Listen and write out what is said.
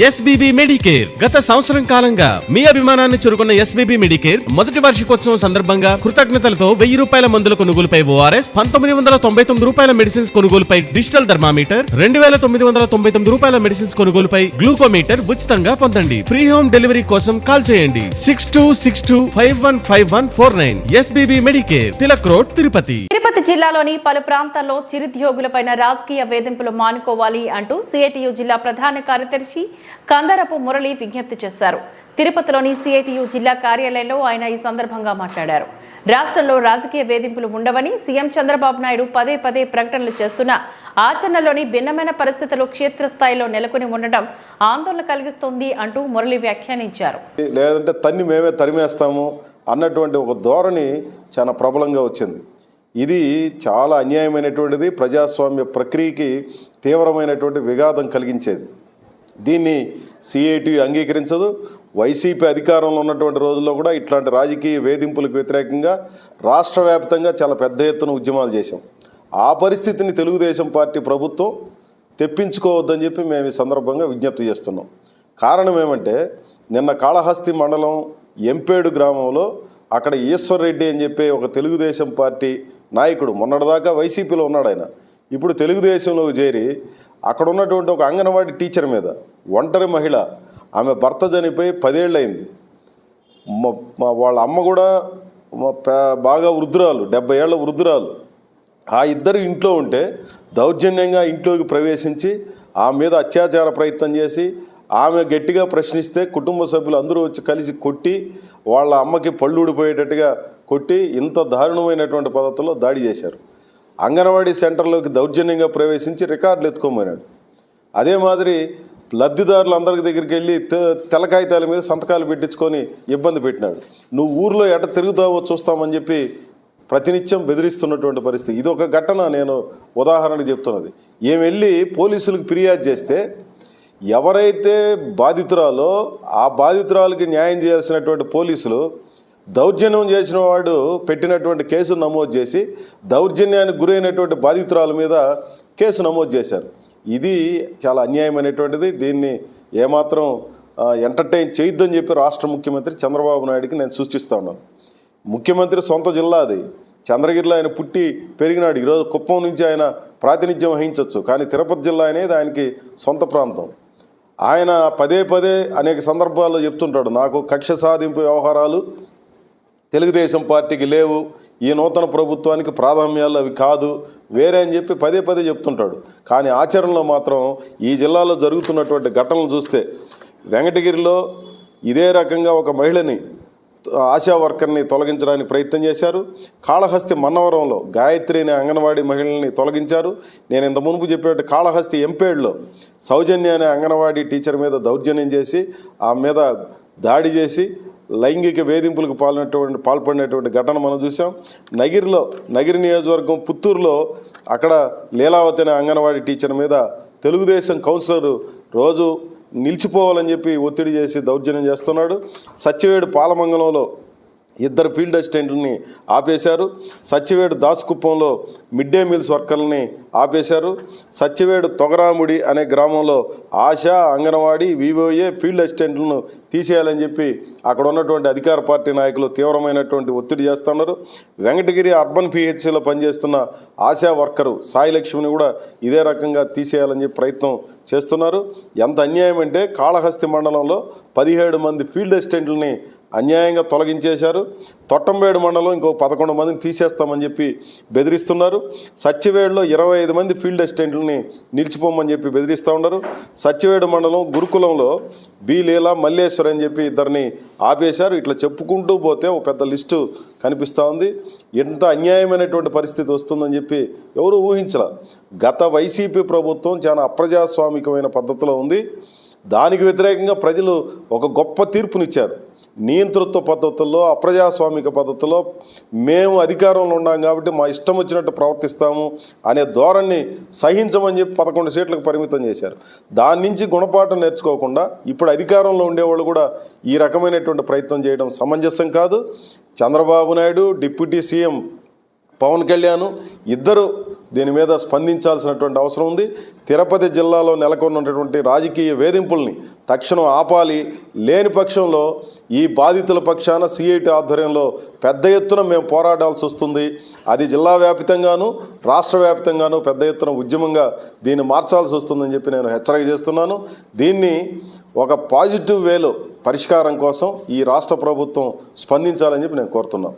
SBB Medicare గత సంవత్సరం కాలంగా మీ అభిమానాన్ని చురుకున్న ఎస్బీబీ మెడికేర్ మొదటి వార్షికోత్సవం సందర్భంగా కృతజ్ఞతలతో 1000 రూపాయల మందుల కొనుగోలుపై ఓఆర్ఎస్, 1999 రూపాయల మెడిసిన్స్ కొనుగోలుపై డిజిటల్ థర్మామీటర్, 2999 రూపాయల మెడిసిన్స్ కొనుగోలుపై గ్లూకోమీటర్ ఉచితంగా పొందండి. ఫ్రీ హోమ్ డెలివరీ కోసం కాల్ చేయండి 6262515149. SBB Medicare, Tilak road, Tirupati. Tirupati జిల్లాలోని పలు ప్రాంతాల్లో చిరుద్యోగులపైన రాజకీయ వేధింపులు మానుకోవాలి అంటూ సిఐటియు జిల్లా ప్రధాన కార్యదర్శి కందరపు మురళి విజ్ఞప్తి చేశారు. తిరుపతిలోని సిఐటియు జిల్లా కార్యాలయంలో ఆయన ఈ సందర్భంగా మాట్లాడారు. రాష్ట్రంలో రాజకీయ వేధింపులు ఉండవని సీఎం చంద్రబాబు నాయుడు పదే పదే ప్రకటనలు చేస్తున్న ఆచరణలోని భిన్నమైన పరిస్థితులు క్షేత్రస్థాయిలో నెలకొని ఉండడం ఆందోళన కలిగిస్తోంది అంటూ మురళి వ్యాఖ్యానించారు. లేదంటే తన్ని మేమే తరిమేస్తాము అన్నటువంటి ఒక ధోరణి చాలా ప్రబలంగా వచ్చింది. ఇది చాలా అన్యాయమైనటువంటిది, ప్రజాస్వామ్య ప్రక్రియకి తీవ్రమైనటువంటి విఘాతం కలిగించేది. దీన్ని సిఐటియు అంగీకరించదు. వైసీపీ అధికారంలో ఉన్నటువంటి రోజుల్లో కూడా ఇట్లాంటి రాజకీయ వేధింపులకు వ్యతిరేకంగా రాష్ట్ర వ్యాప్తంగా చాలా పెద్ద ఎత్తున ఉద్యమాలు చేశాం. ఆ పరిస్థితిని తెలుగుదేశం పార్టీ ప్రభుత్వం తెప్పించుకోవద్దని చెప్పి మేము ఈ సందర్భంగా విజ్ఞప్తి చేస్తున్నాం. కారణం ఏమంటే, నిన్న కాళహస్తి మండలం ఎంపేడు గ్రామంలో అక్కడ ఈశ్వర్ రెడ్డి అని చెప్పి ఒక తెలుగుదేశం పార్టీ నాయకుడు, మొన్నటిదాకా వైసీపీలో ఉన్నాడు ఆయన, ఇప్పుడు తెలుగుదేశంలోకి చేరి అక్కడ ఉన్నటువంటి ఒక అంగన్వాడీ టీచర్ మీద, ఒంటరి మహిళ, ఆమె భర్త చనిపోయి 10 ఏళ్ళు అయింది. వాళ్ళ అమ్మ కూడా బాగా వృద్ధురాలు, 70 ఏళ్ల వృద్ధురాలు. ఆ ఇద్దరు ఇంట్లో ఉంటే దౌర్జన్యంగా ఇంట్లోకి ప్రవేశించి ఆమె మీద అత్యాచార ప్రయత్నం చేసి ఆమె గట్టిగా ప్రశ్నిస్తే కుటుంబ సభ్యులు అందరూ వచ్చి కలిసి కొట్టి వాళ్ళ అమ్మకి పళ్ళు ఊడిపోయేటట్టుగా కొట్టి ఇంత దారుణమైనటువంటి పద్ధతిలో దాడి చేశారు. అంగన్వాడీ సెంటర్లోకి దౌర్జన్యంగా ప్రవేశించి రికార్డులు ఎత్తుకోమన్నాడు. అదే మాదిరి లబ్ధిదారులందరి దగ్గరికి వెళ్ళి తెల్ల కాగితాల మీద సంతకాలు పెట్టించుకొని ఇబ్బంది పెట్టినాడు. నువ్వు ఊర్లో ఎట తిరుగుతావో చూస్తామని చెప్పి ప్రతినిత్యం బెదిరిస్తున్నటువంటి పరిస్థితి. ఇది ఒక ఘటన నేను ఉదాహరణకు చెప్తున్నది. ఏం వెళ్ళి పోలీసులకు ఫిర్యాదు చేస్తే ఎవరైతే బాధితురాలో ఆ బాధితురాలకి న్యాయం చేయాల్సినటువంటి పోలీసులు దౌర్జన్యం చేసిన వాడు పెట్టినటువంటి కేసు నమోదు చేసి దౌర్జన్యానికి గురైనటువంటి బాధితురాల మీద కేసు నమోదు చేశారు. ఇది చాలా అన్యాయమైనటువంటిది. దీన్ని ఏమాత్రం ఎంటర్టైన్ చేయొద్దని చెప్పి రాష్ట్ర ముఖ్యమంత్రి చంద్రబాబు నాయుడికి నేను సూచిస్తూ ఉన్నాను. ముఖ్యమంత్రి సొంత జిల్లా అది, చంద్రగిరిలో ఆయన పుట్టి పెరిగినాడు. ఈరోజు కుప్పం నుంచి ఆయన ప్రాతినిధ్యం వహించవచ్చు, కానీ తిరుపతి జిల్లా అనేది ఆయనకి సొంత ప్రాంతం. ఆయన పదే పదే అనేక సందర్భాల్లో చెప్తుంటాడు, నాకు కక్ష సాధింపు వ్యవహారాలు తెలుగుదేశం పార్టీకి లేవు, ఈ నూతన ప్రభుత్వానికి ప్రాధాన్యాలు అవి కాదు, వేరే అని చెప్పి పదే పదే చెప్తుంటాడు. కానీ ఆచరణలో మాత్రం ఈ జిల్లాలో జరుగుతున్నటువంటి ఘటనలు చూస్తే, వెంకటగిరిలో ఇదే రకంగా ఒక మహిళని, ఆశా వర్కర్ని తొలగించడానికి ప్రయత్నం చేశారు. కాళహస్తి మన్నవరంలో గాయత్రి అనే అంగన్వాడీ మహిళల్ని తొలగించారు. నేను ఇంత మునుపు చెప్పినట్టు కాళహస్తి ఎంపేడ్లో సౌజన్య అనే అంగన్వాడీ టీచర్ మీద దౌర్జన్యం చేసి ఆమె మీద దాడి చేసి లైంగిక వేధింపులకు పాల్పడినటువంటి ఘటన మనం చూసాం. నగిరి నియోజకవర్గం పుత్తూరులో అక్కడ లీలావతి అనే అంగన్వాడీ టీచర్ మీద తెలుగుదేశం కౌన్సిలర్ రోజు నిలిచిపోవాలని చెప్పి ఒత్తిడి చేసి దౌర్జన్యం చేస్తున్నాడు. సత్యవేడు పాలమంగళంలో 2 ఫీల్డ్ అసిస్టెంట్లని ఆపేశారు. సత్యవేడు దాసుకుప్పంలో మిడ్ డే మీల్స్ వర్కర్లని ఆపేశారు. సత్యవేడు తొగరాముడి అనే గ్రామంలో ఆశా, అంగన్వాడీ, వివోఏ ఫీల్డ్ అసిస్టెంట్లను తీసేయాలని చెప్పి అక్కడ ఉన్నటువంటి అధికార పార్టీ నాయకులు తీవ్రమైనటువంటి ఒత్తిడి చేస్తున్నారు. వెంకటగిరి అర్బన్ పిహెచ్సిలో పనిచేస్తున్న ఆశా వర్కరు సాయిలక్ష్మిని కూడా ఇదే రకంగా తీసేయాలని చెప్పి ప్రయత్నం చేస్తున్నారు. ఎంత అన్యాయం అంటే, కాళహస్తి మండలంలో 17 మంది ఫీల్డ్ అసిస్టెంట్లని అన్యాయంగా తొలగించేశారు. తొట్టంబేడు మండలం ఇంకో 11 మందిని తీసేస్తామని చెప్పి బెదిరిస్తున్నారు. సత్యవేడులో 25 మంది ఫీల్డ్ అసిస్టెంట్లని నిలిచిపోమని చెప్పి బెదిరిస్తూ ఉన్నారు. సత్యవేడు మండలం గురుకులంలో బి లీలా, మల్లేశ్వర్ అని చెప్పి 2 ఆపేశారు. ఇట్లా చెప్పుకుంటూ పోతే ఒక పెద్ద లిస్టు కనిపిస్తూ ఉంది. ఎంత అన్యాయమైనటువంటి పరిస్థితి వస్తుందని చెప్పి ఎవరు ఊహించలే. గత వైసీపీ ప్రభుత్వం చాలా అప్రజాస్వామికమైన పద్ధతిలో ఉంది. దానికి వ్యతిరేకంగా ప్రజలు ఒక గొప్ప తీర్పునిచ్చారు. నియంతృత్వ పద్ధతుల్లో, అప్రజాస్వామిక పద్ధతిలో మేము అధికారంలో ఉన్నాం కాబట్టి మా ఇష్టం వచ్చినట్టు ప్రవర్తిస్తాము అనే ధోరణి సహించమని చెప్పి 11 సీట్లకు పరిమితం చేశారు. దాని నుంచి గుణపాఠం నేర్చుకోకుండా ఇప్పుడు అధికారంలో ఉండేవాళ్ళు కూడా ఈ రకమైనటువంటి ప్రయత్నం చేయడం సమంజసం కాదు. చంద్రబాబు నాయుడు, డిప్యూటీ సీఎం పవన్ కళ్యాణ్ ఇద్దరు దీని మీద స్పందించాల్సినటువంటి అవసరం ఉంది. తిరుపతి జిల్లాలో నెలకొన్నటువంటి రాజకీయ వేధింపుల్ని తక్షణం ఆపాలి. లేని పక్షంలో ఈ బాధితుల పక్షాన సిఐటి ఆధ్వర్యంలో పెద్ద ఎత్తున మేము పోరాడాల్సి వస్తుంది. అది జిల్లా వ్యాప్తంగాను రాష్ట్ర వ్యాప్తంగాను పెద్ద ఎత్తున ఉద్యమంగా దీన్ని మార్చాల్సి వస్తుందని చెప్పి నేను హెచ్చరిక చేస్తున్నాను. దీన్ని ఒక పాజిటివ్ వేలో పరిష్కారం కోసం ఈ రాష్ట్ర ప్రభుత్వం స్పందించాలని చెప్పి నేను కోరుతున్నాను.